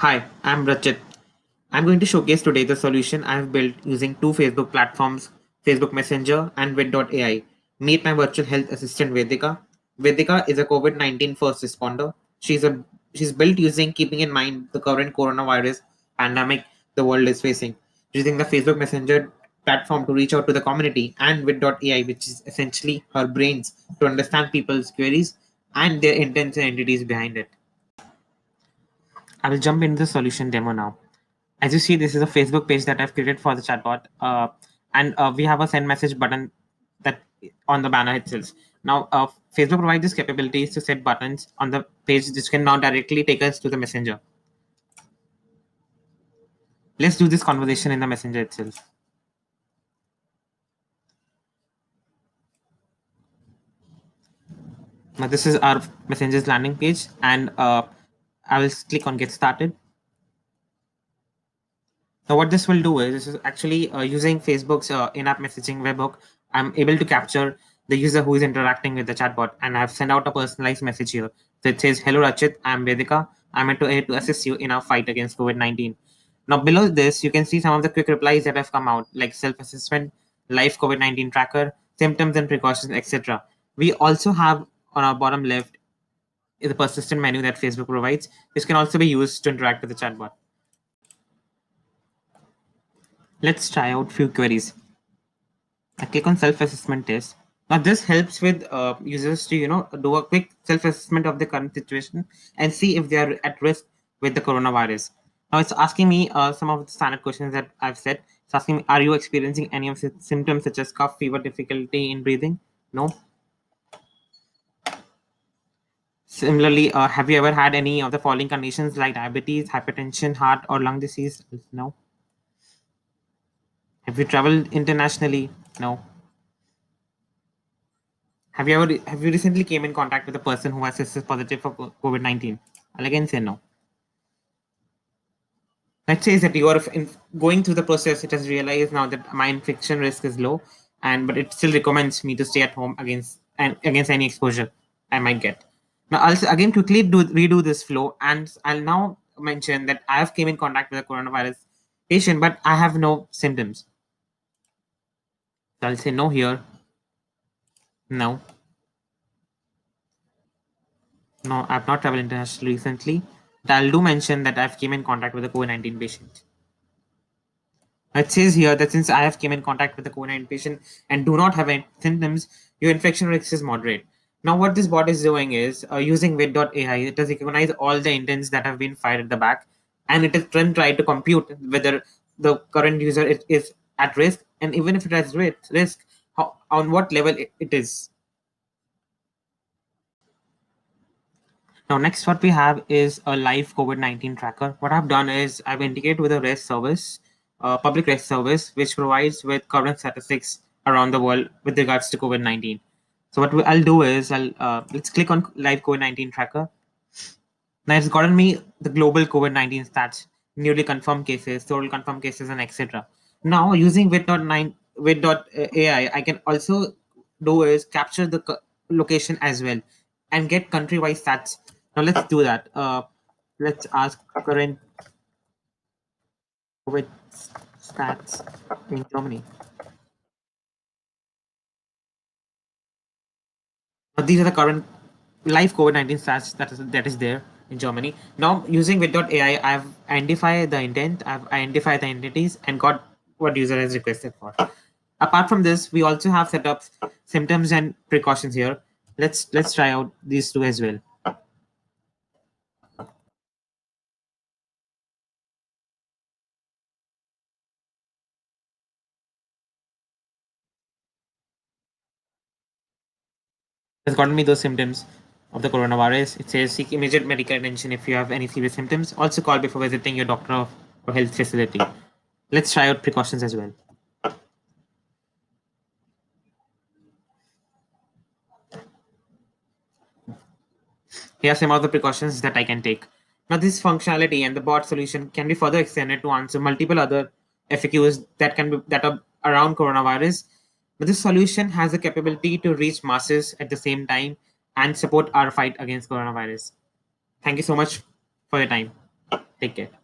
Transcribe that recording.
Hi, I'm Rachit. I'm going to showcase today the solution I've built using two Facebook platforms, Facebook Messenger and Vid.ai. Meet my virtual health assistant Vedika. Vedika is a COVID-19 first responder. She's built using keeping in mind the current coronavirus pandemic the world is facing, using the Facebook Messenger platform to reach out to the community and Vid.ai, which is essentially her brains to understand people's queries and their intents and entities behind it. I will jump into the solution demo now. As you see, this is a Facebook page that I've created for the chatbot, and we have a send message button that on the banner itself. Now, Facebook provides this capabilities to set buttons on the page, which can now directly take us to the messenger. Let's do this conversation in the messenger itself. Now, this is our messenger's landing page, and I will click on get started. Now, what this will do is this is actually using Facebook's in-app messaging webhook. I'm able to capture the user who is interacting with the chatbot, and I've sent out a personalized message here. So it says, "Hello, Rachit. I'm Vedika. I'm here to assist you in our fight against COVID-19." Now, below this, you can see some of the quick replies that have come out, like self-assessment, live COVID-19 tracker, symptoms and precautions, etc. We also have on our bottom left is the persistent menu that Facebook provides, which can also be used to interact with the chatbot. Let's try out few queries. I click on self-assessment test. Now this helps with users to do a quick self-assessment of the current situation and see if they are at risk with the coronavirus. Now it's asking me some of the standard questions that I've said. It's asking me, are you experiencing any of the symptoms such as cough, fever, difficulty in breathing? No. Similarly, have you ever had any of the following conditions like diabetes, hypertension, heart, or lung disease? No. Have you traveled internationally? No. Have you recently came in contact with a person who has tested positive for COVID-19? I'll again say no. Let's say that you are going through the process. It has realized now that my infection risk is low, and but it still recommends me to stay at home against any exposure I might get. Now I'll again quickly redo this flow, and I'll now mention that I have came in contact with a coronavirus patient, but I have no symptoms. So I'll say no here. No, no, I've not traveled internationally recently. But I'll do mention that I've came in contact with a COVID-19 patient. It says here that since I have came in contact with the COVID-19 patient and do not have any symptoms, your infection risk is moderate. Now, what this bot is doing is using Vid.ai, it has recognized all the intents that have been fired at the back, and it is then try to compute whether the current user is at risk, and even if it has risk, on what level it is. Now, next, what we have is a live COVID-19 tracker. What I've done is I've integrated with a REST service, public REST service, which provides with current statistics around the world with regards to COVID-19. So I'll do is let's click on live COVID-19 tracker. Now it's gotten me the global COVID-19 stats, newly confirmed cases, total confirmed cases, and etc. Now using Wit.ai, I can also do is capture the location as well and get country-wise stats. Now let's do that. Let's ask current COVID stats in Germany. These are the current live COVID-19 stats that is there in Germany. Now using Wit.ai, I've identified the intent, I've identified the entities, and got what user has requested for. Apart from this, we also have set up symptoms and precautions here. Let's try out these two as well. It's gotten me those symptoms of the coronavirus. It says seek immediate medical attention if you have any serious symptoms. Also call before visiting your doctor or health facility. Let's try out precautions as well. Here are some of the precautions that I can take. Now, this functionality and the bot solution can be further extended to answer multiple other FAQs that are around coronavirus. But this solution has the capability to reach masses at the same time and support our fight against coronavirus. Thank you so much for your time. Take care.